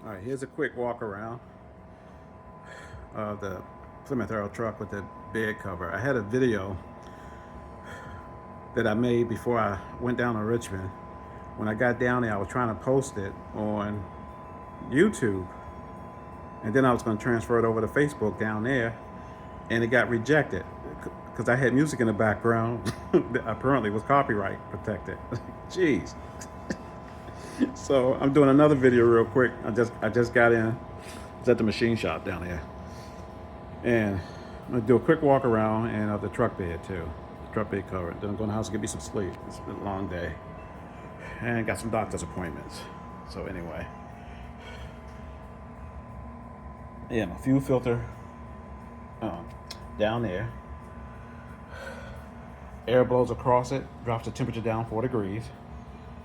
All right, here's a quick walk around of the Plymouth Arrow truck with the bed cover. I had a video that I made before I went down to Richmond. When I got down there, I was trying to post it on YouTube, and then I was going to transfer it over to Facebook down there, and it got rejected because I had music in the background that apparently was copyright protected. Jeez. So I'm doing another video real quick. I just got in. It's at the machine shop down there, and I'm gonna do a quick walk around and of the truck bed too. The truck bed cover. Then I'm going to the house and get me some sleep. It's been a long day, and got some doctor's appointments. So anyway, yeah, my fuel filter down there. Air blows across it, drops the temperature down 4 degrees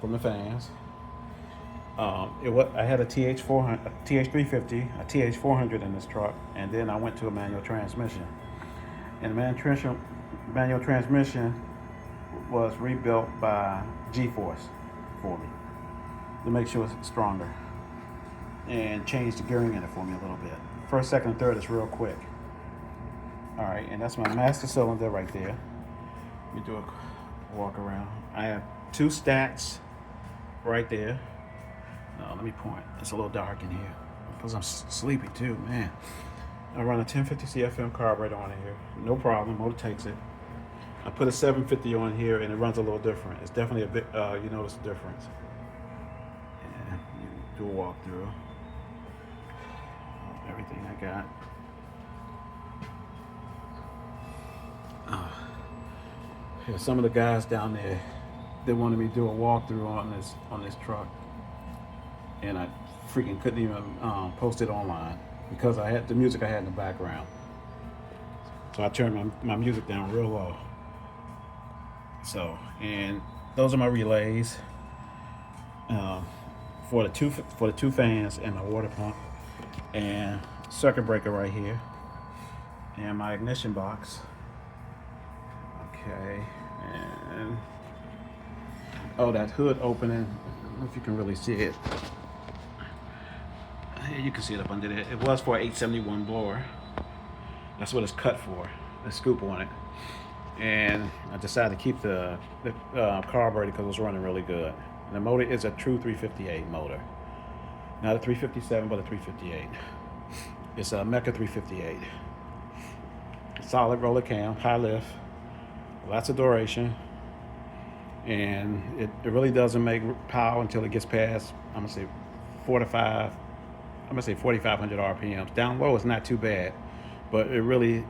from the fans. I had a TH400, a TH350, a TH400 in this truck, and then I went to a manual transmission. And the manual transmission was rebuilt by G-Force for me to make sure it's stronger, and changed the gearing in it for me a little bit. First, second, and third is real quick. All right, and that's my master cylinder right there. Let me do a walk around. I have 2 stacks right there. Let me point. It's a little dark in here because I'm sleepy too, man. I run a 1050 CFM carburetor on here. No problem. Motor takes it. I put a 750 on here and it runs a little different. It's definitely a bit, you notice the difference. And you do a walkthrough. Everything I got. Yeah, some of the guys down there, they wanted me to do a walkthrough on this truck, and I freaking couldn't even post it online because I had the music I had in the background. So I turned my music down real low. So, and those are my relays for the two fans and my water pump, and circuit breaker right here, and my ignition box. Okay, and oh, that hood opening. I don't know if you can really see it. Here you can see it up under there. It was for an 871 blower. That's what it's cut for. The scoop on it. And I decided to keep the carburetor because it was running really good. And the motor is a true 358 motor, not a 357, but a 358. It's a Mecca 358. Solid roller cam, high lift, lots of duration, and it really doesn't make power until it gets past, I'm gonna say 4,500 RPMs. Down low it's not too bad, but it really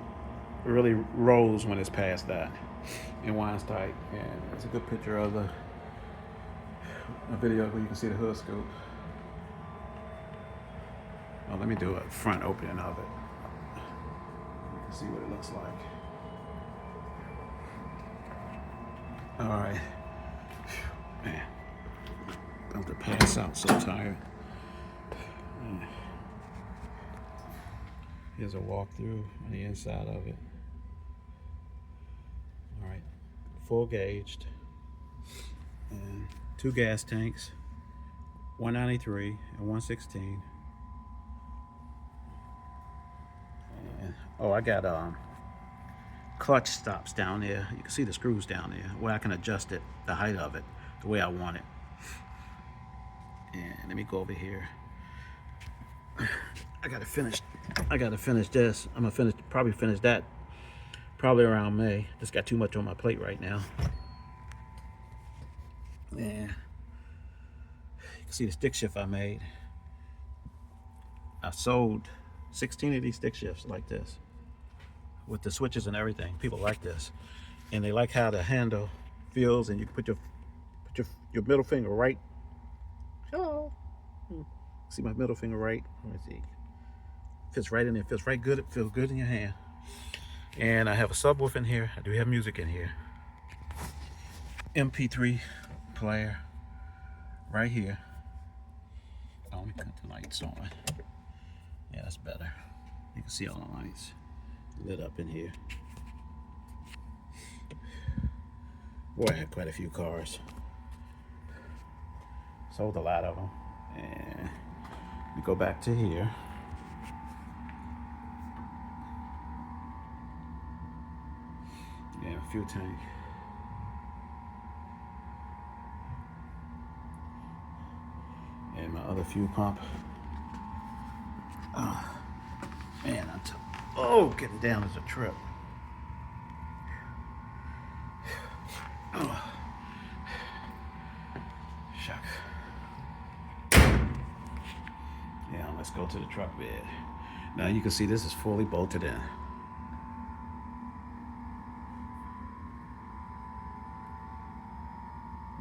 rolls when it's past that and winds tight. And it's a good picture of a video where you can see the hood scoop. Oh, let me do a front opening of it. You can see what it looks like. All right, man, about to pass out, so tired. Here's a walkthrough on the inside of it. All right, full gauged, and 2 gas tanks, 193 and 116. And oh, I got clutch stops down there. You can see the screws down there where I can adjust it, the height of it, the way I want it. And let me go over here. I gotta finish this. I'm gonna probably finish that probably around May. Just got too much on my plate right now. Yeah. You can see the stick shift I made. I sold 16 of these stick shifts like this, with the switches and everything. People like this, and they like how the handle feels, and you put your middle finger right. Hello. See my middle finger right? Let me see. Fits right in there. Feels right good. It feels good in your hand. And I have a subwoofer in here. I do have music in here. MP3 player right here. Oh, let me cut the lights on. Yeah, that's better. You can see all the lights lit up in here. Boy, I had quite a few cars. Sold a lot of them. And go back to here. Yeah, fuel tank. And my other fuel pump. Oh, man, getting down is a trip. Oh. Shucks. Yeah, let's go to the truck bed. Now you can see this is fully bolted in.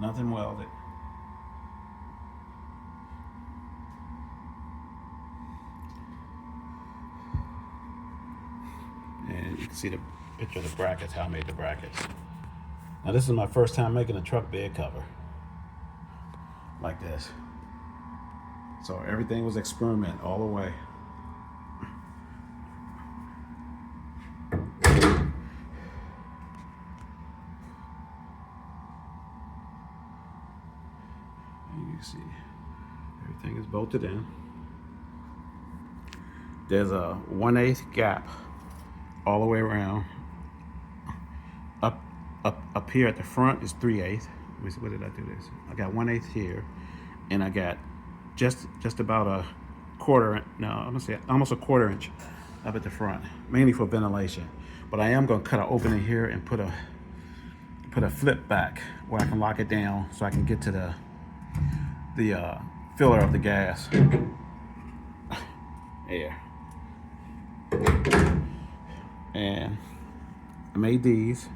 Nothing welded. And you can see the picture of the brackets, how I made the brackets. Now this is my first time making a truck bed cover like this. So everything was experiment all the way. And you can see everything is bolted in. There's a 1/8 gap all the way around. Up here at the front is 3/8. Let me see, what did I do this? I got 1/8 here, and I got just about a quarter. No, I'm gonna say almost a 1/4 inch up at the front, mainly for ventilation. But I am gonna cut an opening here and put a flip back where I can lock it down so I can get to the filler of the gas. Air. And I made these.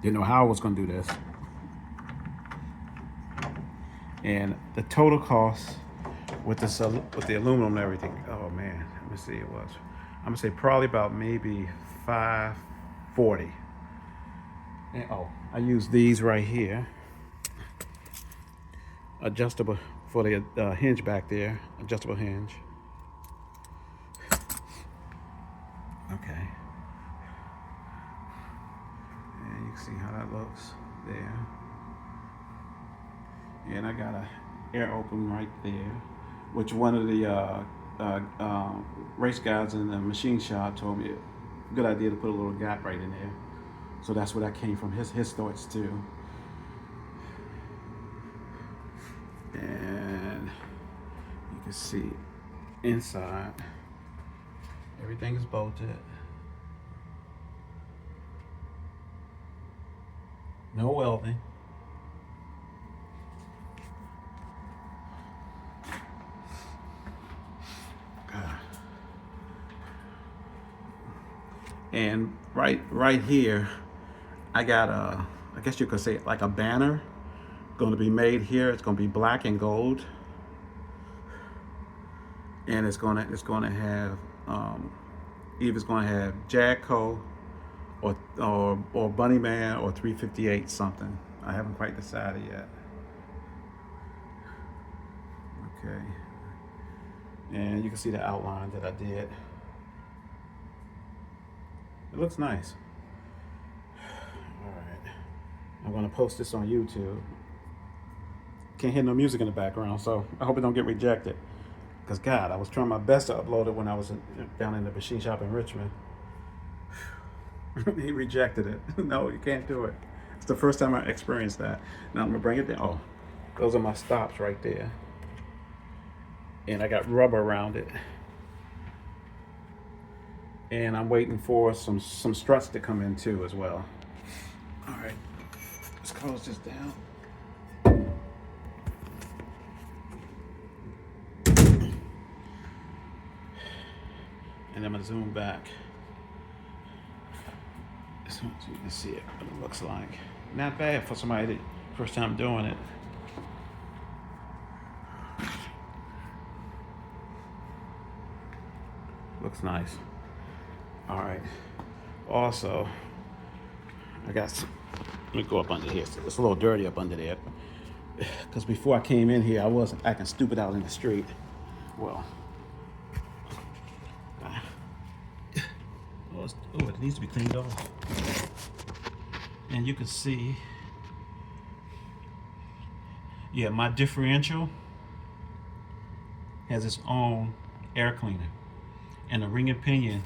Didn't know how I was going to do this. And the total cost with the aluminum and everything, oh man, let me see, it was, I'm going to say probably about maybe $540. And I used these right here. Adjustable for the hinge back there, adjustable hinge. Okay. And you can see how that looks there. And I got a air open right there, which one of the race guys in the machine shop told me a good idea to put a little gap right in there. So that's where that came from, his thoughts too. And you can see inside, everything is bolted. No welding. And right here, I got I guess you could say like a banner going to be made here. It's going to be black and gold, and it's going to have either it's going to have Jagco or Bunny Man or 358 something. I haven't quite decided yet. Okay, and you can see the outline that I did. It looks nice. All right, I'm gonna post this on YouTube. Can't hear no music in the background, so I hope it don't get rejected. Because God, I was trying my best to upload it when I was down in the machine shop in Richmond. He rejected it. No, you can't do it. It's the first time I experienced that. Now I'm gonna bring it down. Oh, those are my stops right there. And I got rubber around it. And I'm waiting for some struts to come in too as well. All right, let's close this down. And I'm gonna zoom back so you can see it, what it looks like. Not bad for somebody that first time doing it. Looks nice. All right. Also, I got some, let me go up under here. It's a little dirty up under there. Because before I came in here, I was acting stupid out in the street. Well, it needs to be cleaned off. And you can see, yeah, my differential has its own air cleaner, and the ring and pinion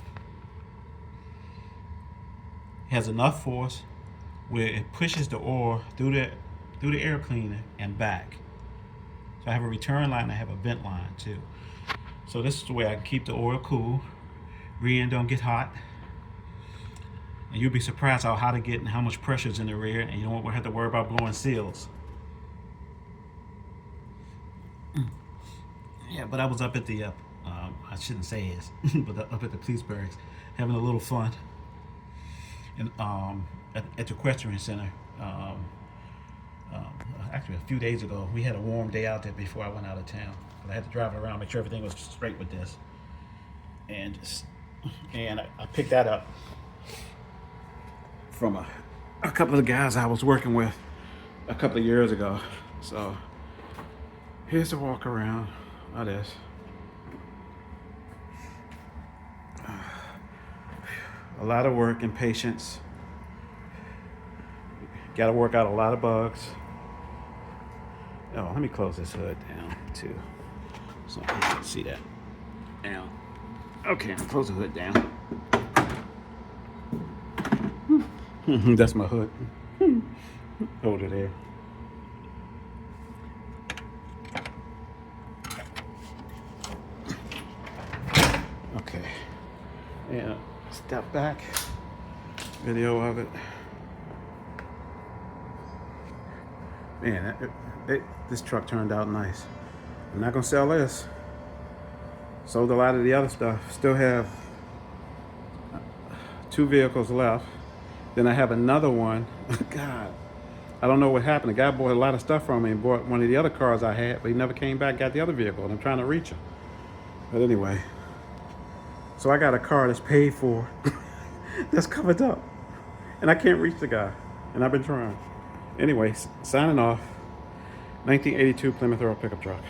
has enough force where it pushes the oil through the air cleaner and back. So I have a return line, I have a vent line too. So this is the way I can keep the oil cool, rear end don't get hot, and you'll be surprised how hot it gets and how much pressure is in the rear, and you don't have to worry about blowing seals. Yeah, but I was up at the I shouldn't say is, but up at the police barracks having a little fun, and at the equestrian center. Actually, a few days ago, we had a warm day out there before I went out of town. But I had to drive it around, make sure everything was straight with this, and I picked that up from a couple of the guys I was working with a couple of years ago. So here's the walk around of this. A lot of work and patience. Got to work out a lot of bugs. Oh, let me close this hood down too, so you can see that. Now, okay, I'll close the hood down. That's my hood. Hold it there. Okay. Yeah, step back. Video of it. Man, this truck turned out nice. I'm not gonna sell this. Sold a lot of the other stuff. Still have 2 vehicles left. Then I have another one. God, I don't know what happened. The guy bought a lot of stuff from me and bought one of the other cars I had, but he never came back, got the other vehicle, and I'm trying to reach him. But anyway, so I got a car that's paid for, that's covered up, and I can't reach the guy, and I've been trying. Anyway, signing off. 1982 Plymouth Rock pickup truck.